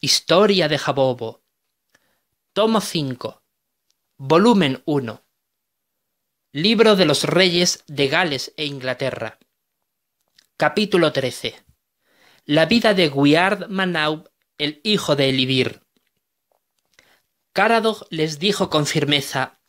Historia de Jabobo. Tomo 5. Volumen 1. Libro de los Reyes de Gales e Inglaterra. Capítulo 13. La vida de Gwyard Manaub, el hijo de Elivir. Caradog les dijo con firmeza: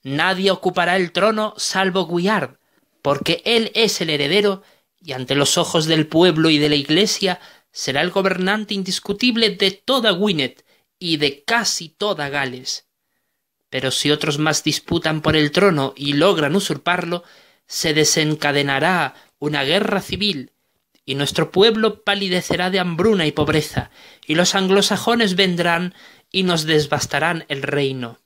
«Nadie ocupará el trono salvo Gwyard, porque él es el heredero y ante los ojos del pueblo y de la Iglesia será el gobernante indiscutible de toda Gwynedd y de casi toda Gales. Pero si otros más disputan por el trono y logran usurparlo, se desencadenará una guerra civil, y nuestro pueblo palidecerá de hambruna y pobreza, y los anglosajones vendrán y nos devastarán el reino.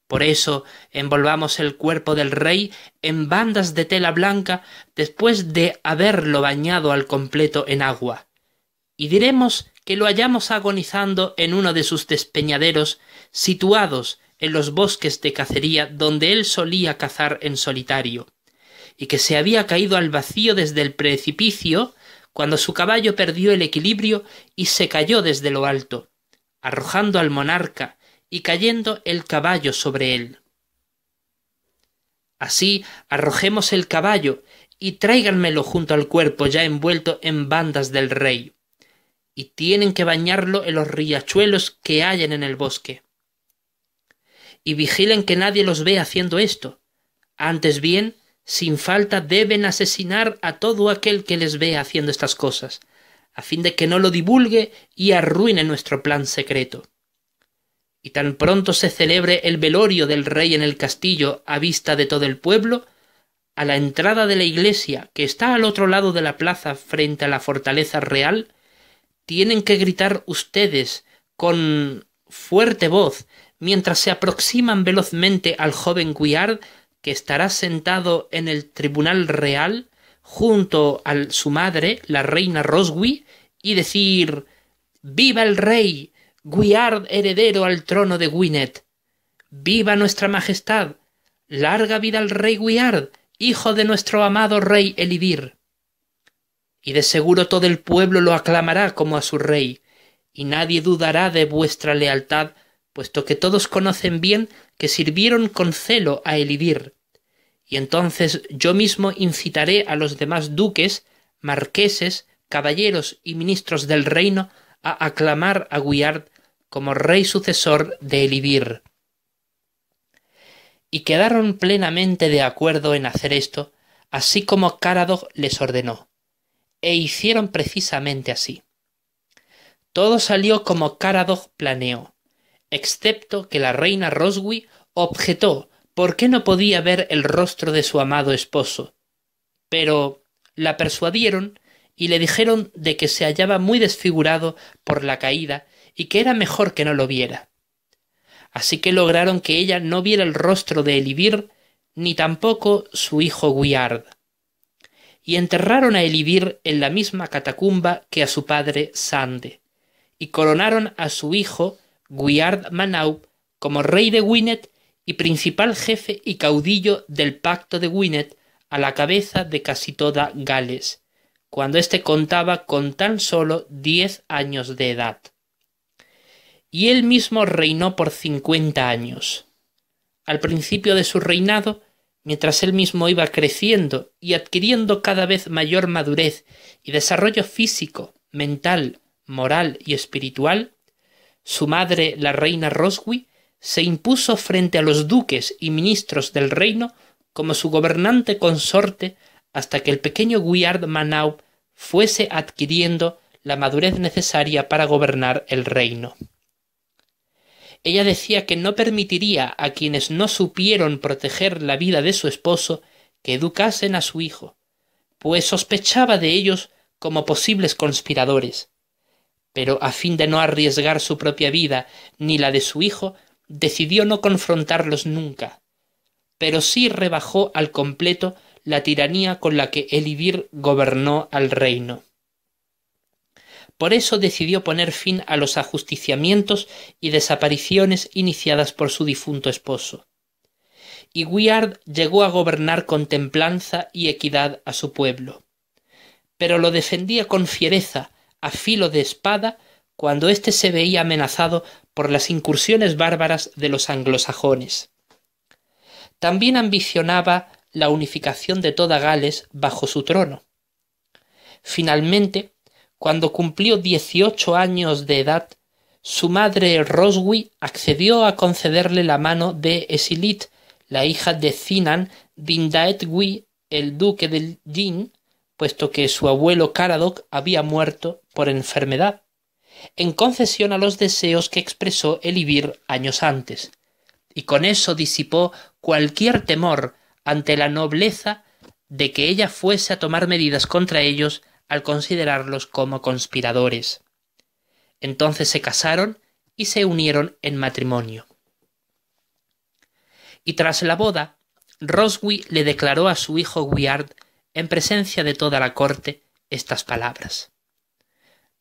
Por eso envolvamos el cuerpo del rey en bandas de tela blanca después de haberlo bañado al completo en agua, y diremos que lo hallamos agonizando en uno de sus despeñaderos situados en los bosques de cacería donde él solía cazar en solitario, y que se había caído al vacío desde el precipicio cuando su caballo perdió el equilibrio y se cayó desde lo alto, arrojando al monarca y cayendo el caballo sobre él. Así arrojemos el caballo y tráiganmelo junto al cuerpo ya envuelto en bandas del rey, y tienen que bañarlo en los riachuelos que hayan en el bosque. Y vigilen que nadie los vea haciendo esto. Antes bien, sin falta deben asesinar a todo aquel que les vea haciendo estas cosas, a fin de que no lo divulgue y arruine nuestro plan secreto. Y tan pronto se celebre el velorio del rey en el castillo a vista de todo el pueblo, a la entrada de la iglesia, que está al otro lado de la plaza frente a la fortaleza real, tienen que gritar ustedes con fuerte voz mientras se aproximan velozmente al joven Gwyard, que estará sentado en el tribunal real junto a su madre, la reina Roswy, y decir: «¡Viva el rey, Gwyard heredero al trono de Gwynedd! ¡Viva nuestra majestad! ¡Larga vida al rey Gwyard, hijo de nuestro amado rey Elivir!». Y de seguro todo el pueblo lo aclamará como a su rey, y nadie dudará de vuestra lealtad, puesto que todos conocen bien que sirvieron con celo a Elivir. Y entonces yo mismo incitaré a los demás duques, marqueses, caballeros y ministros del reino a aclamar a Gwyard como rey sucesor de Elivir». Y quedaron plenamente de acuerdo en hacer esto, así como Caradog les ordenó. E hicieron precisamente así. Todo salió como Caradog planeó, excepto que la reina Roswy objetó por qué no podía ver el rostro de su amado esposo, pero la persuadieron y le dijeron de que se hallaba muy desfigurado por la caída y que era mejor que no lo viera. Así que lograron que ella no viera el rostro de Elivir ni tampoco su hijo Gwyard, y enterraron a Elivir en la misma catacumba que a su padre Sande, y coronaron a su hijo Gwyard Manaub como rey de Gwynedd y principal jefe y caudillo del pacto de Gwynedd, a la cabeza de casi toda Gales, cuando éste contaba con tan solo 10 años de edad. Y él mismo reinó por 50 años. Al principio de su reinado, mientras él mismo iba creciendo y adquiriendo cada vez mayor madurez y desarrollo físico, mental, moral y espiritual, su madre, la reina Roswy, se impuso frente a los duques y ministros del reino como su gobernante consorte hasta que el pequeño Gwyard Manaub fuese adquiriendo la madurez necesaria para gobernar el reino. Ella decía que no permitiría a quienes no supieron proteger la vida de su esposo que educasen a su hijo, pues sospechaba de ellos como posibles conspiradores. Pero a fin de no arriesgar su propia vida ni la de su hijo, decidió no confrontarlos nunca, pero sí rebajó al completo la tiranía con la que Elivir gobernó al reino. Por eso decidió poner fin a los ajusticiamientos y desapariciones iniciadas por su difunto esposo. Y Gwyard llegó a gobernar con templanza y equidad a su pueblo, pero lo defendía con fiereza, a filo de espada, cuando éste se veía amenazado por las incursiones bárbaras de los anglosajones. También ambicionaba la unificación de toda Gales bajo su trono. Finalmente, cuando cumplió 18 años de edad, su madre Roswy accedió a concederle la mano de Esilit, la hija de Cynan Dindaedwy, el duque de Yin, puesto que su abuelo Caradoc había muerto por enfermedad, en concesión a los deseos que expresó Elivir años antes, y con eso disipó cualquier temor ante la nobleza de que ella fuese a tomar medidas contra ellos al considerarlos como conspiradores. Entonces se casaron y se unieron en matrimonio. Y tras la boda, Roswy le declaró a su hijo Gwyard, en presencia de toda la corte, estas palabras: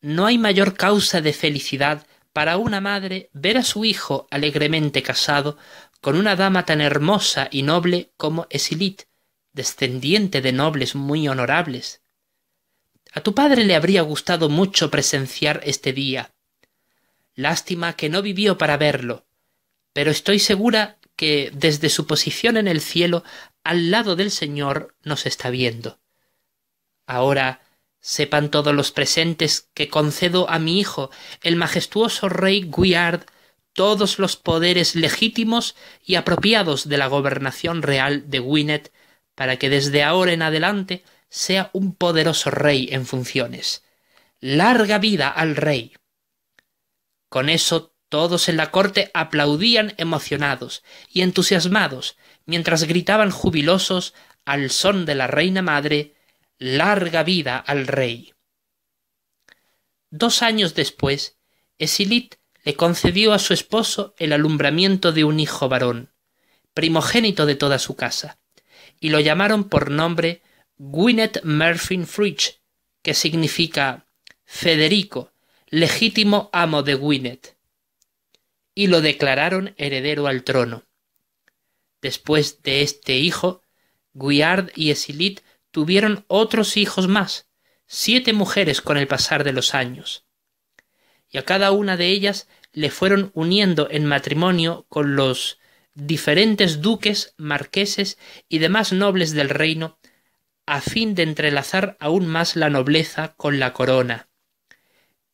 «No hay mayor causa de felicidad para una madre ver a su hijo alegremente casado con una dama tan hermosa y noble como Esilit, descendiente de nobles muy honorables. A tu padre le habría gustado mucho presenciar este día. Lástima que no vivió para verlo, pero estoy segura que desde su posición en el cielo, al lado del Señor, nos está viendo. Ahora sepan todos los presentes que concedo a mi hijo, el majestuoso rey Gwyard, todos los poderes legítimos y apropiados de la gobernación real de Gwynedd, para que desde ahora en adelante sea un poderoso rey en funciones. ¡Larga vida al rey! Con eso todos en la corte aplaudían emocionados y entusiasmados, mientras gritaban jubilosos al son de la reina madre: «¡Larga vida al rey!». 2 años después, Esilit le concedió a su esposo el alumbramiento de un hijo varón, primogénito de toda su casa, y lo llamaron por nombre Gwynedd Merfyn Frych, que significa Federico, legítimo amo de Gwynedd, y lo declararon heredero al trono. Después de este hijo, Gwyard y Esilit tuvieron otros hijos más, 7 mujeres con el pasar de los años, y a cada una de ellas le fueron uniendo en matrimonio con los diferentes duques, marqueses y demás nobles del reino, a fin de entrelazar aún más la nobleza con la corona.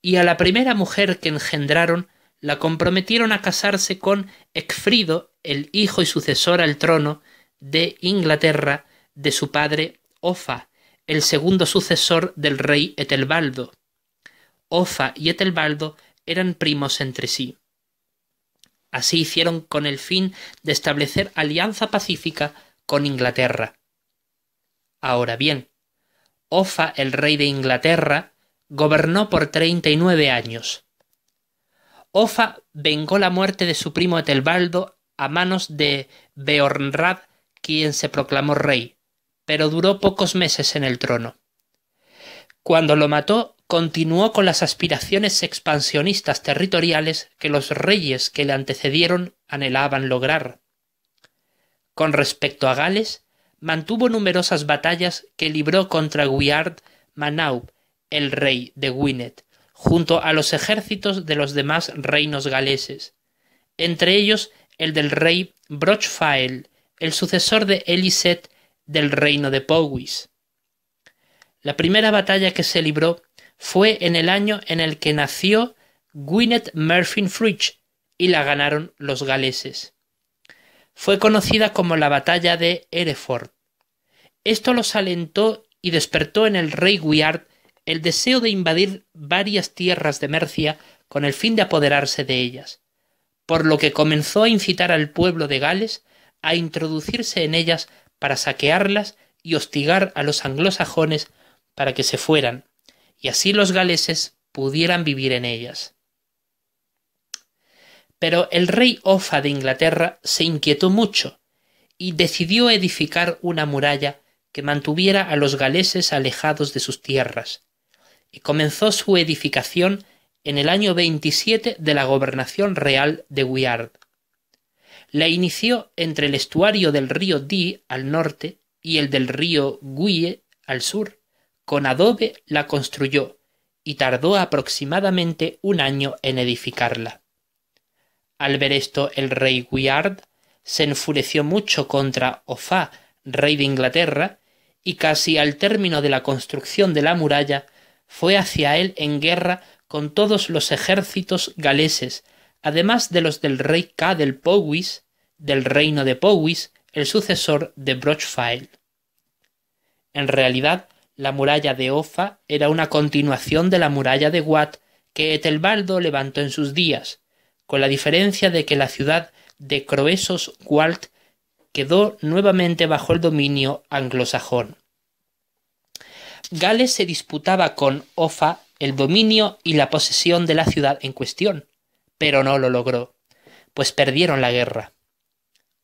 Y a la primera mujer que engendraron la comprometieron a casarse con Ecfrido, el hijo y sucesor al trono de Inglaterra de su padre Offa, el segundo sucesor del rey Etelbaldo. Offa y Etelbaldo eran primos entre sí. Así hicieron con el fin de establecer alianza pacífica con Inglaterra. Ahora bien, Offa, el rey de Inglaterra, gobernó por 39 años. Offa vengó la muerte de su primo Etelbaldo a manos de Beornrad, quien se proclamó rey, pero duró pocos meses en el trono. Cuando lo mató, continuó con las aspiraciones expansionistas territoriales que los reyes que le antecedieron anhelaban lograr. Con respecto a Gales, mantuvo numerosas batallas que libró contra Gwyard Manaub, el rey de Gwynedd, junto a los ejércitos de los demás reinos galeses, entre ellos el del rey Brochfael, el sucesor de Eliseth del reino de Powys. La primera batalla que se libró fue en el año en el que nació Gwynedd Merfyn Frych y la ganaron los galeses. Fue conocida como la batalla de Hereford. Esto los alentó y despertó en el rey Gwyard el deseo de invadir varias tierras de Mercia con el fin de apoderarse de ellas, por lo que comenzó a incitar al pueblo de Gales a introducirse en ellas para saquearlas y hostigar a los anglosajones para que se fueran, y así los galeses pudieran vivir en ellas. Pero el rey Offa de Inglaterra se inquietó mucho y decidió edificar una muralla que mantuviera a los galeses alejados de sus tierras, y comenzó su edificación en el año 27 de la gobernación real de Gwyard. La inició entre el estuario del río Dee al norte y el del río Guie al sur. Con adobe la construyó y tardó aproximadamente 1 año en edificarla. Al ver esto, el rey Gwyard se enfureció mucho contra Offa, rey de Inglaterra, y casi al término de la construcción de la muralla, fue hacia él en guerra con todos los ejércitos galeses, además de los del rey Cadel Powys, del reino de Powys, el sucesor de Brochfire. En realidad, la muralla de Offa era una continuación de la muralla de Wat que Etelbaldo levantó en sus días, con la diferencia de que la ciudad de Croesus-Wald quedó nuevamente bajo el dominio anglosajón. Gales se disputaba con Offa el dominio y la posesión de la ciudad en cuestión, pero no lo logró, pues perdieron la guerra.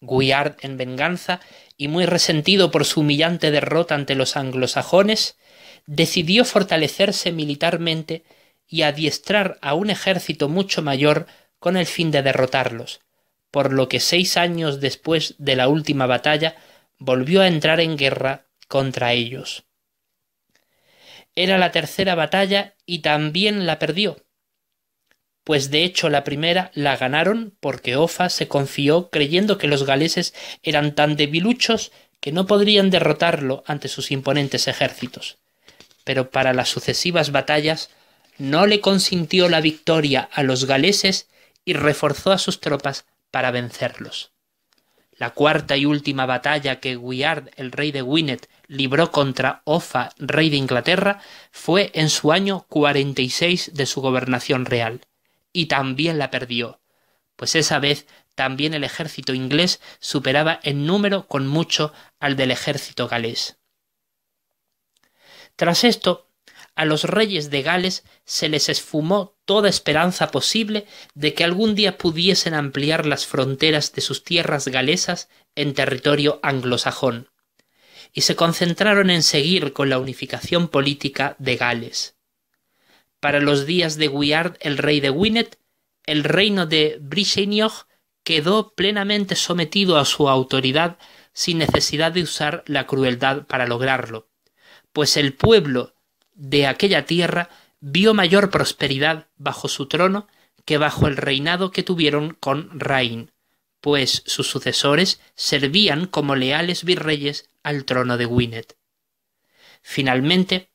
Gwyard, en venganza y muy resentido por su humillante derrota ante los anglosajones, decidió fortalecerse militarmente y adiestrar a un ejército mucho mayor con el fin de derrotarlos, por lo que 6 años después de la última batalla volvió a entrar en guerra contra ellos. Era la tercera batalla y también la perdió, pues de hecho la primera la ganaron porque Offa se confió creyendo que los galeses eran tan debiluchos que no podrían derrotarlo ante sus imponentes ejércitos. Pero para las sucesivas batallas no le consintió la victoria a los galeses y reforzó a sus tropas para vencerlos. La cuarta y última batalla que Gwyard, el rey de Gwynedd, libró contra Offa, rey de Inglaterra, fue en su año 46 de su gobernación real. Y también la perdió, pues esa vez también el ejército inglés superaba en número con mucho al del ejército galés. Tras esto, a los reyes de Gales se les esfumó toda esperanza posible de que algún día pudiesen ampliar las fronteras de sus tierras galesas en territorio anglosajón, y se concentraron en seguir con la unificación política de Gales. Para los días de Gwyard, el rey de Gwynedd, el reino de Brycheiniog quedó plenamente sometido a su autoridad sin necesidad de usar la crueldad para lograrlo, pues el pueblo de aquella tierra vio mayor prosperidad bajo su trono que bajo el reinado que tuvieron con Rain, pues sus sucesores servían como leales virreyes al trono de Gwynedd. Finalmente,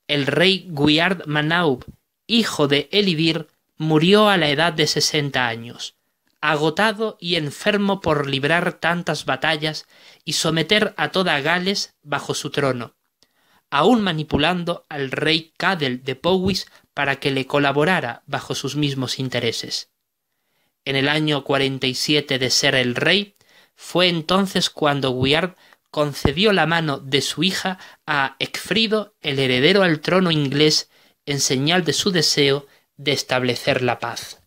el rey Gwyard Manaub, hijo de Elidir, murió a la edad de 60 años, agotado y enfermo por librar tantas batallas y someter a toda Gales bajo su trono, aún manipulando al rey Cadel de Powys para que le colaborara bajo sus mismos intereses. En el año 47 de ser el rey, fue entonces cuando Gwyard concedió la mano de su hija a Ecgfrido, el heredero al trono inglés, en señal de su deseo de establecer la paz.